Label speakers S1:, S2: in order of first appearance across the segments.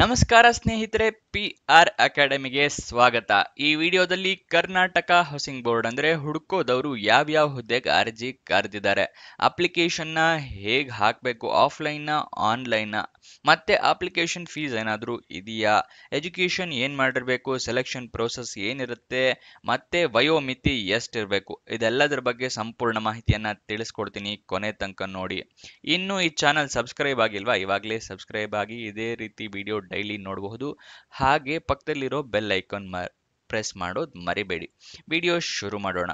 S1: ನಮಸ್ಕಾರ ಸ್ನೇಹಿತರೆ, PR ಅಕಾಡೆಮಿಗೆ ಸ್ವಾಗತ. ಈ ವಿಡಿಯೋದಲ್ಲಿ ಕರ್ನಾಟಕ ಹೌಸಿಂಗ್ ಬೋರ್ಡ್ ಅಂದ್ರೆ ಹುಡುಕೋದವರು ಯಾವ್ಯಾವ ಹುದ್ದೆಗೆ ಅರ್ಜಿ ಕರೆದಿದ್ದಾರೆ, ಅಪ್ಲಿಕೇಶನ್ನ ಹೇಗೆ ಹಾಕಬೇಕು, ಆಫ್ಲೈನ್ ಆನ್ಲೈನ್, ಮತ್ತೆ ಅಪ್ಲಿಕೇಶನ್ ಫೀಸ್ ಏನಾದರೂ ಇದೆಯಾ, ಎಜುಕೇಶನ್ ಏನ್ ಮಾಡಿರ್ಬೇಕು, ಸೆಲೆಕ್ಷನ್ ಪ್ರೋಸೆಸ್ ಏನಿರುತ್ತೆ, ಮತ್ತೆ ವಯೋಮಿತಿ ಎಷ್ಟಿರಬೇಕು, ಇದೆಲ್ಲದರ ಬಗ್ಗೆ ಸಂಪೂರ್ಣ ಮಾಹಿತಿಯನ್ನ ತಿಳಿಸ್ಕೊಡ್ತೀನಿ. ಕೊನೆ ತನಕ ನೋಡಿ. ಇನ್ನು ಈ ಚಾನಲ್ ಸಬ್ಸ್ಕ್ರೈಬ್ ಆಗಿಲ್ವಾ? ಇವಾಗಲೇ ಸಬ್ಸ್ಕ್ರೈಬ್ ಆಗಿ ಇದೇ ರೀತಿ ವಿಡಿಯೋ ಡೈಲಿ ನೋಡಬಹುದು. ಹಾಗೆ ಪಕ್ಕದಲ್ಲಿರೋ ಬೆಲ್ ಐಕಾನ್ ಪ್ರೆಸ್ ಮಾಡೋದು ಮರಿಬೇಡಿ. ವಿಡಿಯೋ ಶುರು ಮಾಡೋಣ.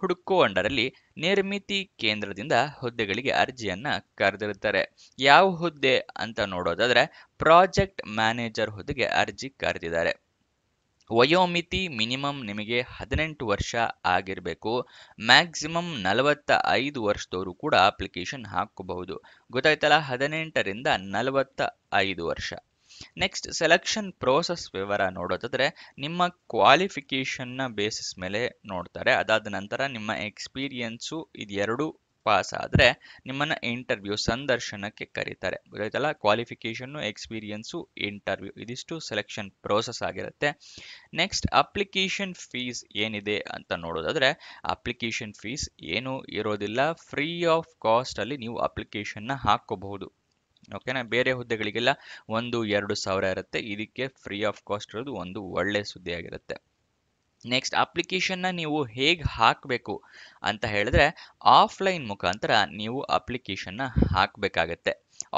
S1: ಹುಡುಕೋ ಅಂಡರಲ್ಲಿ ನಿರ್ಮಿತಿ ಕೇಂದ್ರದಿಂದ ಹುದ್ದೆಗಳಿಗೆ ಅರ್ಜಿಯನ್ನ ಕರೆದಿರುತ್ತಾರೆ. ಯಾವ ಹುದ್ದೆ ಅಂತ ನೋಡೋದಾದ್ರೆ ಪ್ರಾಜೆಕ್ಟ್ ಮ್ಯಾನೇಜರ್ ಹುದ್ದೆಗೆ ಅರ್ಜಿ ಕರೆದಿದ್ದಾರೆ. ವಯೋಮಿತಿ ಮಿನಿಮಮ್ ನಿಮಗೆ 18 ವರ್ಷ ಆಗಿರಬೇಕು. ಮ್ಯಾಕ್ಸಿಮಮ್ 45 ವರ್ಷದವರು ಕೂಡ ಅಪ್ಲಿಕೇಶನ್ ಹಾಕಬಹುದು. ಗೊತ್ತಾಯ್ತಲ್ಲ, 18ರಿಂದ 45 ವರ್ಷ. ನೆಕ್ಸ್ಟ್ ಸೆಲೆಕ್ಷನ್ ಪ್ರೋಸೆಸ್ ವಿವರ ನೋಡೋದಾದ್ರೆ ನಿಮ್ಮ ಕ್ವಾಲಿಫಿಕೇಶನ್ನ ಬೇಸಿಸ್ ಮೇಲೆ ನೋಡ್ತಾರೆ. ಅದಾದ ನಂತರ ನಿಮ್ಮ ಎಕ್ಸ್ಪೀರಿಯನ್ಸು ಇದೆರಡು ಪಾಸ್ ಆದ್ರೆ ನಿಮ್ಮನ್ನ ಇಂಟರ್ವ್ಯೂ ಸಂದರ್ಶನಕ್ಕೆ ಕರೀತಾರೆ. ಗೊತ್ತಾಯ್ತಲ್ಲ, ಕ್ವಾಲಿಫಿಕೇಶನ್, ಎಕ್ಸ್ಪೀರಿಯನ್ಸು, ಇಂಟರ್ವ್ಯೂ ಇದಿಷ್ಟು ಸೆಲೆಕ್ಷನ್ ಪ್ರೋಸೆಸ್ ಆಗಿರುತ್ತೆ. ನೆಕ್ಸ್ಟ್ ಅಪ್ಲಿಕೇಶನ್ ಫೀಸ್ ಏನಿದೆ ಅಂತ ನೋಡೋದಾದ್ರೆ ಅಪ್ಲಿಕೇಶನ್ ಫೀಸ್ ಏನು ಇರೋದಿಲ್ಲ. ಫ್ರೀ ಆಫ್ ಕಾಸ್ಟ್ ಅಲ್ಲಿ ನೀವು ಅಪ್ಲಿಕೇಶನ್ನ ಹಾಕೋಬಹುದು. ಓಕೆನಾ, ಬೇರೆ ಹುದ್ದೆಗಳಿಗೆಲ್ಲ 1-2 ಸಾವಿರ ಇರುತ್ತೆ. ಇದಕ್ಕೆ ಫ್ರೀ ಆಫ್ ಕಾಸ್ಟ್ ಇರೋದು ಒಂದು ಒಳ್ಳೆ ಸುದ್ದಿ ಆಗಿರುತ್ತೆ. ನೆಕ್ಸ್ಟ್ ಅಪ್ಲಿಕೇಶನ್ನ ನೀವು ಹೇಗೆ ಹಾಕಬೇಕು ಅಂತ ಹೇಳಿದ್ರೆ ಆಫ್ಲೈನ್ ಮುಖಾಂತರ ನೀವು ಅಪ್ಲಿಕೇಶನ್ನ ಹಾಕಬೇಕಾಗತ್ತೆ.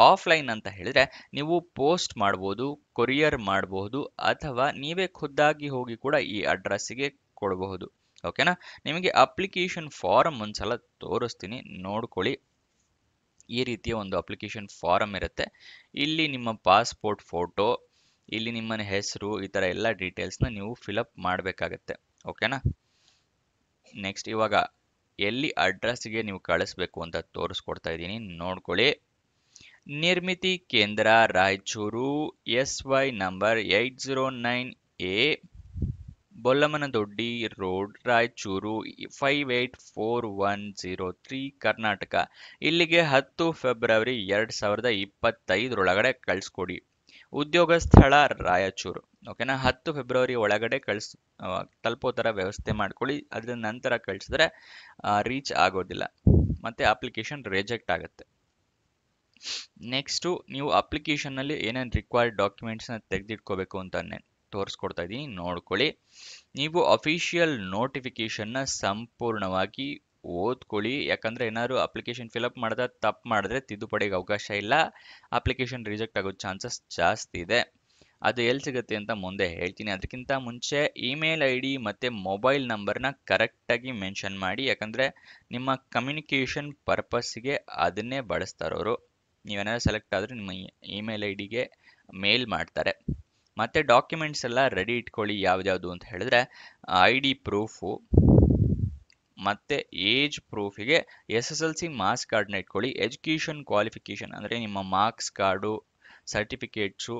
S1: ಆಫ್ಲೈನ್ ಅಂತ ಹೇಳಿದ್ರೆ ನೀವು ಪೋಸ್ಟ್ ಮಾಡ್ಬೋದು, ಕೊರಿಯರ್ ಮಾಡಬಹುದು, ಅಥವಾ ನೀವೇ ಖುದ್ದಾಗಿ ಹೋಗಿ ಕೂಡ ಈ ಅಡ್ರೆಸ್ಸಿಗೆ ಕೊಡಬಹುದು. ಓಕೆನಾ, ನಿಮಗೆ ಅಪ್ಲಿಕೇಶನ್ ಫಾರಂ ಒಂದ್ಸಲ ತೋರಿಸ್ತೀನಿ, ನೋಡ್ಕೊಳ್ಳಿ. ಈ ರೀತಿಯ ಒಂದು ಅಪ್ಲಿಕೇಶನ್ ಫಾರಂ ಇರುತ್ತೆ. ಇಲ್ಲಿ ನಿಮ್ಮ ಪಾಸ್ಪೋರ್ಟ್ ಫೋಟೋ, ಇಲ್ಲಿ ನಿಮ್ಮ ಹೆಸರು, ಈ ಥರ ಎಲ್ಲ ಡೀಟೇಲ್ಸ್ನ ನೀವು ಫಿಲಪ್ ಮಾಡಬೇಕಾಗತ್ತೆ. ಓಕೆನಾ. ನೆಕ್ಸ್ಟ್ ಇವಾಗ ಎಲ್ಲಿ ಅಡ್ರೆಸ್ಗೆ ನೀವು ಕಳಿಸ್ಬೇಕು ಅಂತ ತೋರಿಸ್ಕೊಡ್ತಾ ಇದ್ದೀನಿ, ನೋಡ್ಕೊಳ್ಳಿ. Nirmiti Kendra, Raichur, SY number 809A, Bollammanadoddi road, Raichur 584103, Karnataka. ಇಲ್ಲಿಗೆ 10 ಫೆಬ್ರವರಿ 2025 ಒಳಗಡೆ ಕಳಿಸ್ಕೊಡಿ. ಉದ್ಯೋಗ ಸ್ಥಳ ರಾಯಚೂರು. ಓಕೆನಾ, 10 ಫೆಬ್ರವರಿ ಒಳಗಡೆ ತಲುಪೋ ಥರ ವ್ಯವಸ್ಥೆ ಮಾಡ್ಕೊಳ್ಳಿ. ಅದರ ನಂತರ ಕಳಿಸಿದ್ರೆ ರೀಚ್ ಆಗೋದಿಲ್ಲ, ಮತ್ತೆ ಅಪ್ಲಿಕೇಶನ್ ರಿಜೆಕ್ಟ್ ಆಗುತ್ತೆ. ನೆಕ್ಸ್ಟು ನೀವು ಅಪ್ಲಿಕೇಶನ್ನಲ್ಲಿ ಏನೇನು ರಿಕ್ವೈರ್ಡ್ ಡಾಕ್ಯುಮೆಂಟ್ಸ್ನ ತೆಗೆದಿಟ್ಕೋಬೇಕು ಅಂತ ತೋರಿಸ್ಕೊಡ್ತಾ ಇದ್ದೀನಿ, ನೋಡ್ಕೊಳ್ಳಿ. ನೀವು ಅಫಿಷಿಯಲ್ ನೋಟಿಫಿಕೇಶನ್ನ ಸಂಪೂರ್ಣವಾಗಿ ಓದ್ಕೊಳ್ಳಿ. ಯಾಕಂದರೆ ಏನಾದ್ರು ಅಪ್ಲಿಕೇಶನ್ ಫಿಲಪ್ ಮಾಡಿದ್ರೆ ತಪ್ಪು ಮಾಡಿದ್ರೆ ತಿದ್ದುಪಡಿಗೆ ಅವಕಾಶ ಇಲ್ಲ, ಅಪ್ಲಿಕೇಶನ್ ರಿಜೆಕ್ಟ್ ಆಗೋ ಚಾನ್ಸಸ್ ಜಾಸ್ತಿ ಇದೆ. ಅದು ಎಲ್ಲಿ ಸಿಗುತ್ತೆ ಅಂತ ಮುಂದೆ ಹೇಳ್ತೀನಿ. ಅದಕ್ಕಿಂತ ಮುಂಚೆ ಇಮೇಲ್ ID ಮತ್ತು ಮೊಬೈಲ್ ನಂಬರ್ನ ಕರೆಕ್ಟಾಗಿ ಮೆನ್ಷನ್ ಮಾಡಿ. ಯಾಕಂದರೆ ನಿಮ್ಮ ಕಮ್ಯುನಿಕೇಷನ್ ಪರ್ಪಸ್ಸಿಗೆ ಅದನ್ನೇ ಬಳಸ್ತಾರವರು. ನೀವೇನಾದ್ರು ಸೆಲೆಕ್ಟ್ ಆದರೆ ನಿಮ್ಮ ಇಮೇಲ್ IDಗೆ ಮೇಲ್ ಮಾಡ್ತಾರೆ. ಮತ್ತು ಡಾಕ್ಯುಮೆಂಟ್ಸ್ ಎಲ್ಲ ರೆಡಿ ಇಟ್ಕೊಳ್ಳಿ. ಯಾವ್ದ್ಯಾವುದು ಅಂತ ಹೇಳಿದ್ರೆ ID ಪ್ರೂಫು, ಮತ್ತು ಏಜ್ ಪ್ರೂಫಿಗೆ SSLC ಮಾರ್ಕ್ಸ್ ಕಾರ್ಡ್ನ ಇಟ್ಕೊಳ್ಳಿ. ಎಜುಕೇಷನ್ ಕ್ವಾಲಿಫಿಕೇಷನ್ ಅಂದರೆ ನಿಮ್ಮ ಮಾರ್ಕ್ಸ್ ಕಾರ್ಡು, ಸರ್ಟಿಫಿಕೇಟ್ಸು,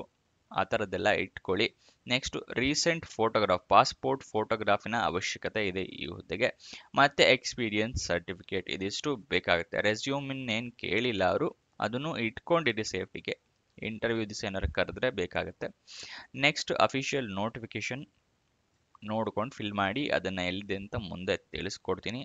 S1: ಆ ಥರದ್ದೆಲ್ಲ ಇಟ್ಕೊಳ್ಳಿ. ನೆಕ್ಸ್ಟ್ ರೀಸೆಂಟ್ ಫೋಟೋಗ್ರಾಫ್, ಪಾಸ್ಪೋರ್ಟ್ ಫೋಟೋಗ್ರಾಫಿನ ಅವಶ್ಯಕತೆ ಇದೆ ಈ ಹುದ್ದೆಗೆ. ಮತ್ತು ಎಕ್ಸ್ಪೀರಿಯನ್ಸ್ ಸರ್ಟಿಫಿಕೇಟ್, ಇದಿಷ್ಟು ಬೇಕಾಗುತ್ತೆ. ರೆಸ್ಯೂಮಿನ್ನೇನು ಕೇಳಿಲ್ಲ ಅವರು, ಅದನ್ನು ಇಟ್ಕೊಂಡಿರಿ ಸೇಫ್ಟಿಗೆ. ಇಂಟರ್ವ್ಯೂ ದಿವಸ ಏನಾದ್ರು ಕರೆದ್ರೆ ಬೇಕಾಗುತ್ತೆ. ನೆಕ್ಸ್ಟ್ ಅಫಿಷಿಯಲ್ ನೋಟಿಫಿಕೇಶನ್ ನೋಡ್ಕೊಂಡು ಫಿಲ್ ಮಾಡಿ. ಅದನ್ನು ಎಲ್ಲಿದೆ ಅಂತ ಮುಂದೆ ತಿಳಿಸ್ಕೊಡ್ತೀನಿ.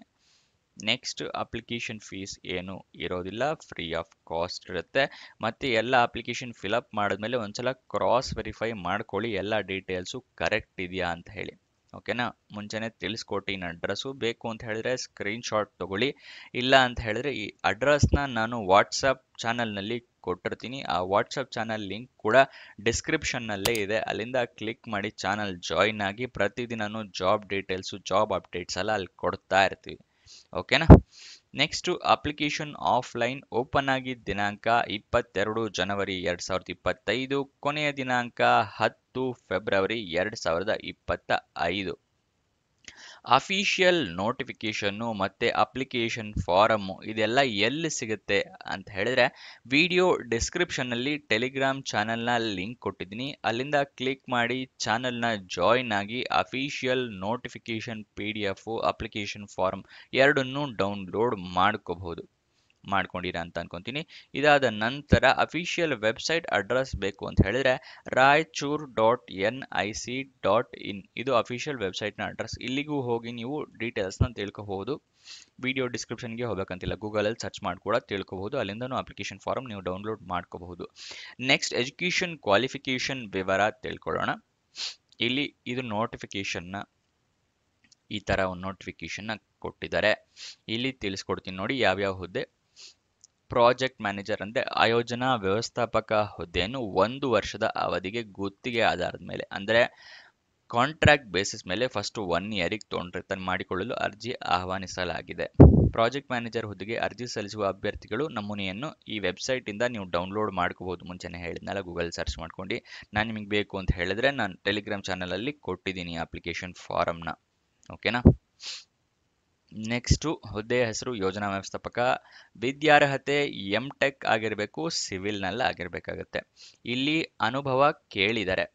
S1: ನೆಕ್ಸ್ಟ್ ಅಪ್ಲಿಕೇಶನ್ ಫೀಸ್ ಏನು ಇರೋದಿಲ್ಲ, ಫ್ರೀ ಆಫ್ ಕಾಸ್ಟ್ ಇರುತ್ತೆ. ಮತ್ತು ಎಲ್ಲ ಅಪ್ಲಿಕೇಶನ್ ಫಿಲಪ್ ಮಾಡಿದ್ಮೇಲೆ ಒಂದ್ಸಲ ಕ್ರಾಸ್ ವೆರಿಫೈ ಮಾಡ್ಕೊಳ್ಳಿ, ಎಲ್ಲ ಡೀಟೇಲ್ಸು ಕರೆಕ್ಟ್ ಇದೆಯಾ ಅಂತ ಹೇಳಿ. ಓಕೆನಾ, ಮುಂಚೆನೇ ತಿಳಿಸ್ಕೊಟ್ಟಿನ ಅಡ್ರೆಸ್ಸು. ಬೇಕು ಅಂತ ಹೇಳಿದ್ರೆ ಸ್ಕ್ರೀನ್ಶಾಟ್ ತೊಗೊಳ್ಳಿ. ಇಲ್ಲ ಅಂತ ಹೇಳಿದ್ರೆ ಈ ಅಡ್ರೆಸ್ನ ನಾನು ವಾಟ್ಸಪ್ ಚಾನಲ್ನಲ್ಲಿ ಕೊಟ್ಟಿರ್ತೀನಿ. ಆ ವಾಟ್ಸಪ್ ಚಾನಲ್ ಲಿಂಕ್ ಕೂಡ ಡಿಸ್ಕ್ರಿಪ್ಷನ್ನಲ್ಲೇ ಇದೆ. ಅಲ್ಲಿಂದ ಕ್ಲಿಕ್ ಮಾಡಿ ಚಾನಲ್ ಜಾಯಿನ್ ಆಗಿ. ಪ್ರತಿದಿನನೂ ಜಾಬ್ ಡೀಟೇಲ್ಸು, ಜಾಬ್ ಅಪ್ಡೇಟ್ಸ್ ಎಲ್ಲ ಅಲ್ಲಿ ಕೊಡ್ತಾ ಇರ್ತೀವಿ. ಓಕೆನಾ. ನೆಕ್ಸ್ಟು ಅಪ್ಲಿಕೇಶನ್ ಆಫ್ಲೈನ್ ಓಪನ್ ಆಗಿದ್ದ ದಿನಾಂಕ 22 ಜನವರಿ 2025, ಕೊನೆಯ ದಿನಾಂಕ 10 ಫೆಬ್ರವರಿ 2025. ಅಫಿಷಿಯಲ್ ನೋಟಿಫಿಕೇಶನ್ನು ಮತ್ತು ಅಪ್ಲಿಕೇಶನ್ ಫಾರಮ್ಮು ಇದೆಲ್ಲ ಎಲ್ಲಿ ಸಿಗುತ್ತೆ ಅಂತ ಹೇಳಿದ್ರೆ ವಿಡಿಯೋ ಡಿಸ್ಕ್ರಿಪ್ಷನ್ನಲ್ಲಿ ಟೆಲಿಗ್ರಾಮ್ ಚಾನಲ್ನ ಲಿಂಕ್ ಕೊಟ್ಟಿದ್ದೀನಿ. ಅಲ್ಲಿಂದ ಕ್ಲಿಕ್ ಮಾಡಿ ಚಾನಲ್ನ ಜಾಯಿನ್ ಆಗಿ official notification PDF, application form ಎರಡನ್ನೂ ಡೌನ್ಲೋಡ್ ಮಾಡ್ಕೋಬಹುದು. ಮಾಡ್ಕೊಂಡಿರಾ ಅಂತ ಅನ್ಕೊಂತೀನಿ. ಇದಾದ ನಂತರ ಅಫಿಷಿಯಲ್ ವೆಬ್ಸೈಟ್ ಅಡ್ರೆಸ್ ಬೇಕು ಅಂತ ಹೇಳಿದ್ರೆ raichur.nic.in ಇದು ಅಫಿಷಿಯಲ್ ವೆಬ್ಸೈಟ್ನ ಅಡ್ರೆಸ್. ಇಲ್ಲಿಗೂ ಹೋಗಿ ನೀವು ಡೀಟೇಲ್ಸ್ನ ತಿಳ್ಕೋಬಹುದು. ವಿಡಿಯೋ ಡಿಸ್ಕ್ರಿಪ್ಷನ್ಗೆ ಹೋಗ್ಬೇಕಂತಿಲ್ಲ, ಗೂಗಲಲ್ಲಿ ಸರ್ಚ್ ಮಾಡಿ ಕೂಡ ತಿಳ್ಕೋಬಹುದು. ಅಲ್ಲಿಂದನೂ ಅಪ್ಲಿಕೇಶನ್ ಫಾರಂ ನೀವು ಡೌನ್ಲೋಡ್ ಮಾಡ್ಕೋಬಹುದು. ನೆಕ್ಸ್ಟ್ ಎಜುಕೇಷನ್ ಕ್ವಾಲಿಫಿಕೇಷನ್ ವಿವರ ತಿಳ್ಕೊಳ್ಳೋಣ. ಇಲ್ಲಿ ಇದು ನೋಟಿಫಿಕೇಶನ್ನ ಈ ತರ ಒಂದು ನೋಟಿಫಿಕೇಶನ್ ಕೊಟ್ಟಿದ್ದಾರೆ. ಇಲ್ಲಿ ತಿಳಿಸ್ಕೊಡ್ತೀನಿ ನೋಡಿ ಯಾವ್ಯಾವ ಹುದ್ದೆ. ಪ್ರಾಜೆಕ್ಟ್ ಮ್ಯಾನೇಜರ್ ಅಂದ್ರೆ ಆಯೋಜನಾ ವ್ಯವಸ್ಥಾಪಕ ಹುದ್ದೆಯನ್ನು 1 ವರ್ಷದ ಅವಧಿಗೆ ಗುತ್ತಿಗೆ ಆಧಾರದ ಮೇಲೆ ಅಂದ್ರೆ ಕಾಂಟ್ರಾಕ್ಟ್ ಬೇಸಿಸ್ ಮೇಲೆ ಫಸ್ಟ್ 1 ಇಯರಿಗೆ ತೊಂದರೆ ಮಾಡಿಕೊಳ್ಳಲು ಅರ್ಜಿ ಆಹ್ವಾನಿಸಲಾಗಿದೆ. ಪ್ರಾಜೆಕ್ಟ್ ಮ್ಯಾನೇಜರ್ ಹುದ್ದೆಗೆ ಅರ್ಜಿ ಸಲ್ಲಿಸುವ ಅಭ್ಯರ್ಥಿಗಳು ನಮೂನೆಯನ್ನು ಈ ವೆಬ್ಸೈಟ್ ಇಂದ ನೀವು ಡೌನ್ಲೋಡ್ ಮಾಡ್ಕೋಬಹುದು. ಮುಂಚೆನೆ ಹೇಳಿದ್ನಲ್ಲ, ಗೂಗಲ್ ಸರ್ಚ್ ಮಾಡ್ಕೊಂಡು. ನಾನು ನಿಮಗೆ ಬೇಕು ಅಂತ ಹೇಳಿದ್ರೆ ನಾನು ಟೆಲಿಗ್ರಾಮ್ ಚಾನಲ್ ಅಲ್ಲಿ ಕೊಟ್ಟಿದ್ದೀನಿ ಅಪ್ಲಿಕೇಶನ್ ಫಾರಮ್ನ. ಓಕೆನಾ. ನೆಕ್ಸ್ಟು ಹುದ್ದೆಯ ಹೆಸರು ಯೋಜನಾ ವ್ಯವಸ್ಥಾಪಕ. ವಿದ್ಯಾರ್ಹತೆ ಟೆಕ್ ಆಗಿರಬೇಕು, ಸಿವಿಲ್ನಲ್ಲಿ ಆಗಿರಬೇಕಾಗತ್ತೆ. ಇಲ್ಲಿ ಅನುಭವ ಕೇಳಿದರೆ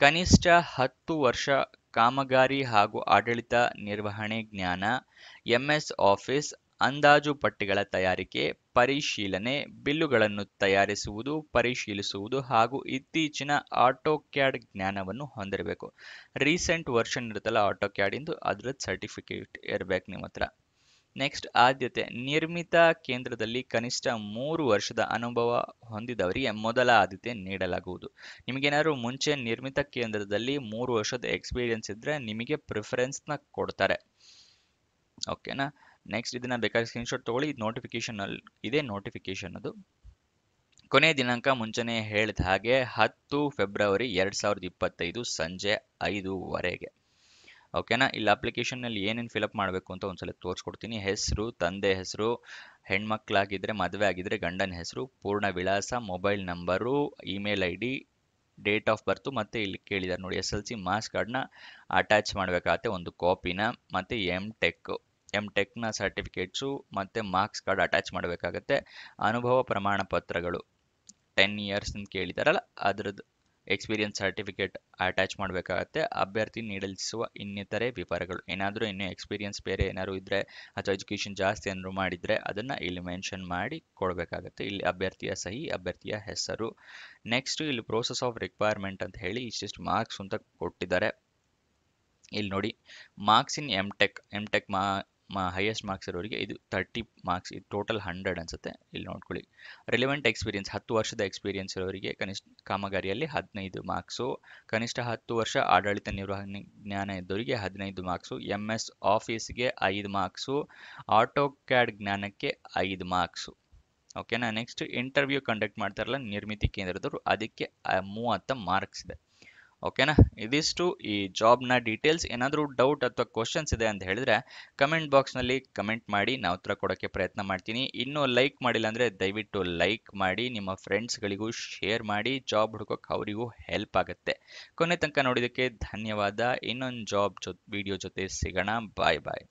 S1: ಕನಿಷ್ಠ 10 ವರ್ಷ ಕಾಮಗಾರಿ ಹಾಗೂ ಆಡಳಿತ ನಿರ್ವಹಣೆ ಜ್ಞಾನ, MS ಆಫೀಸ್, ಅಂದಾಜು ಪಟ್ಟಿಗಳ ತಯಾರಿಕೆ, ಪರಿಶೀಲನೆ, ಬಿಲ್ಲುಗಳನ್ನು ತಯಾರಿಸುವುದು, ಪರಿಶೀಲಿಸುವುದು ಹಾಗೂ ಇತ್ತೀಚಿನ ಆಟೋಕ್ಯಾಡ್ ಜ್ಞಾನವನ್ನು ಹೊಂದಿರಬೇಕು. ರೀಸೆಂಟ್ ವರ್ಷನ್ ಇರುತ್ತಲ್ಲ ಆಟೋಕ್ಯಾಡ್ ಇಂದು, ಅದ್ರದ್ದು ಸರ್ಟಿಫಿಕೇಟ್ ಇರಬೇಕು ನಿಮ್ಮ ಹತ್ರ. ನೆಕ್ಸ್ಟ್ ಆದ್ಯತೆ ನಿರ್ಮಿತ ಕೇಂದ್ರದಲ್ಲಿ ಕನಿಷ್ಠ 3 ವರ್ಷದ ಅನುಭವ ಹೊಂದಿದವರಿಗೆ ಮೊದಲ ಆದ್ಯತೆ ನೀಡಲಾಗುವುದು. ನಿಮಗೇನಾದ್ರು ಮುಂಚೆ ನಿರ್ಮಿತ ಕೇಂದ್ರದಲ್ಲಿ 3 ವರ್ಷದ ಎಕ್ಸ್ಪೀರಿಯನ್ಸ್ ಇದ್ರೆ ನಿಮಗೆ ಪ್ರಿಫರೆನ್ಸ್ನ ಕೊಡ್ತಾರೆ. ಓಕೆನಾ. ನೆಕ್ಸ್ಟ್ ಇದನ್ನ ಬೇಕಾದ್ರೆ ಸ್ಕ್ರೀನ್ಶಾಟ್ ತಗೊಳ್ಳಿ. ನೋಟಿಫಿಕೇಶನ್ ಅಲ್ಲಿ ಇದೆ, ನೋಟಿಫಿಕೇಶನ್ ಅದು. ಕೊನೆಯ ದಿನಾಂಕ ಮುಂಚೆನೆ ಹೇಳಿದ ಹಾಗೆ 10 ಫೆಬ್ರವರಿ 2025 ಸಂಜೆ 5:00 ಓಕೆನಾ. ಇಲ್ಲಿ ಅಪ್ಲಿಕೇಶನ್ ನಲ್ಲಿ ಏನೇನು ಫಿಲಪ್ ಮಾಡಬೇಕು ಅಂತ ಒಂದ್ಸಲ ತೋರಿಸ್ಕೊಡ್ತೀನಿ. ಹೆಸರು, ತಂದೆ ಹೆಸರು, ಹೆಣ್ಮಕ್ಳಾಗಿದ್ರೆ ಮದುವೆ ಆಗಿದ್ರೆ ಗಂಡನ ಹೆಸರು, ಪೂರ್ಣ ವಿಳಾಸ, mobile number, email ID, date of birth, ಮತ್ತೆ ಇಲ್ಲಿ ಕೇಳಿದ್ದಾರೆ ನೋಡಿ SLC ಮಾರ್ಕ್ಸ್ ಕಾರ್ಡ್ನ ಅಟ್ಯಾಚ್ ಮಾಡಬೇಕಾಗತ್ತೆ ಒಂದು ಕಾಪಿನ, ಮತ್ತೆ ಎಮ್ ಟೆಕ್ನ ಸರ್ಟಿಫಿಕೇಟ್ಸು ಮತ್ತೆ ಮಾರ್ಕ್ಸ್ ಕಾರ್ಡ್ ಅಟ್ಯಾಚ್ ಮಾಡಬೇಕಾಗತ್ತೆ. ಅನುಭವ ಪ್ರಮಾಣ ಪತ್ರಗಳು 10 ಇಯರ್ಸ್ ಅಂತ ಕೇಳಿದಾರಲ್ಲ ಅದ್ರದ್ದು ಎಕ್ಸ್ಪೀರಿಯನ್ಸ್ ಸರ್ಟಿಫಿಕೇಟ್ ಅಟ್ಯಾಚ್ ಮಾಡಬೇಕಾಗತ್ತೆ. ಅಭ್ಯರ್ಥಿ ನೀಡಲಿಸುವ ಇನ್ನಿತರೆ ವಿವರಗಳು, ಏನಾದರೂ ಇನ್ನೂ ಎಕ್ಸ್ಪೀರಿಯನ್ಸ್ ಬೇರೆ ಏನಾದ್ರು ಇದ್ರೆ ಅಥವಾ ಎಜುಕೇಷನ್ ಜಾಸ್ತಿ ಏನಾದ್ರು ಮಾಡಿದ್ರೆ ಅದನ್ನ ಇಲ್ಲಿ ಮೆನ್ಷನ್ ಮಾಡಿ ಕೊಡಬೇಕಾಗತ್ತೆ. ಇಲ್ಲಿ ಅಭ್ಯರ್ಥಿಯ ಸಹಿ, ಅಭ್ಯರ್ಥಿಯ ಹೆಸರು. ನೆಕ್ಸ್ಟ್ ಇಲ್ಲಿ ಪ್ರೋಸೆಸ್ ಆಫ್ ರಿಕ್ವೈರ್ಮೆಂಟ್ ಅಂತ ಹೇಳಿ ಇಷ್ಟಿಷ್ಟು ಮಾರ್ಕ್ಸ್ ಅಂತ ಕೊಟ್ಟಿದ್ದಾರೆ. ಇಲ್ಲಿ ನೋಡಿ marks in M tech highest marks ಇರೋರಿಗೆ ಇದು 30 ಮಾರ್ಕ್ಸ್, ಇದು ಟೋಟಲ್ 100 ಅನ್ಸುತ್ತೆ. ಇಲ್ಲಿ ನೋಡ್ಕೊಳ್ಳಿ. ರಿಲೆವೆಂಟ್ ಎಕ್ಸ್ಪೀರಿಯನ್ಸ್ 10 ವರ್ಷದ ಎಕ್ಸ್ಪೀರಿಯನ್ಸ್ ಇರೋರಿಗೆ ಕನಿಷ್ಠ ಕಾಮಗಾರಿಯಲ್ಲಿ 15 ಮಾರ್ಕ್ಸು, ಕನಿಷ್ಠ 10 ವರ್ಷ ಆಡಳಿತ ನಿರ್ವಹಣೆ ಜ್ಞಾನ ಇದ್ದವರಿಗೆ 15 ಮಾರ್ಕ್ಸು, MS ಆಫೀಸ್ಗೆ 5 ಮಾರ್ಕ್ಸು, ಆಟೋಕ್ಯಾಡ್ ಜ್ಞಾನಕ್ಕೆ 5 ಮಾರ್ಕ್ಸು. ಓಕೆನಾ. ನೆಕ್ಸ್ಟ್ ಇಂಟರ್ವ್ಯೂ ಕಂಡಕ್ಟ್ ಮಾಡ್ತಾರಲ್ಲ ನಿರ್ಮಿತಿ ಕೇಂದ್ರದವರು, ಅದಕ್ಕೆ 30 ಮಾರ್ಕ್ಸ್ ಇದೆ. ಓಕೆನಾ. ಇದಿಷ್ಟು ಈ ಜಾಬ್ನ ಡೀಟೇಲ್ಸ್. ಏನಾದರೂ ಡೌಟ್ ಅಥವಾ ಕ್ವಶನ್ಸ್ ಇದೆ ಅಂತ ಹೇಳಿದ್ರೆ ಕಮೆಂಟ್ ಬಾಕ್ಸ್ನಲ್ಲಿ ಕಮೆಂಟ್ ಮಾಡಿ, ನಾವು ಉತ್ತರ ಕೊಡೋಕ್ಕೆ ಪ್ರಯತ್ನ ಮಾಡ್ತೀನಿ. ಇನ್ನೂ ಲೈಕ್ ಮಾಡಿಲ್ಲ ಅಂದರೆ ದಯವಿಟ್ಟು ಲೈಕ್ ಮಾಡಿ, ನಿಮ್ಮ ಫ್ರೆಂಡ್ಸ್ಗಳಿಗೂ ಶೇರ್ ಮಾಡಿ. ಜಾಬ್ ಹುಡುಕೋಕೆ ಅವರಿಗೂ ಹೆಲ್ಪ್ ಆಗುತ್ತೆ. ಕೊನೆ ತನಕ ನೋಡಿದ್ದಕ್ಕೆ ಧನ್ಯವಾದ. ಇನ್ನೊಂದು ಜಾಬ್ ವಿಡಿಯೋ ಜೊತೆ ಸಿಗೋಣ. ಬಾಯ್ ಬಾಯ್.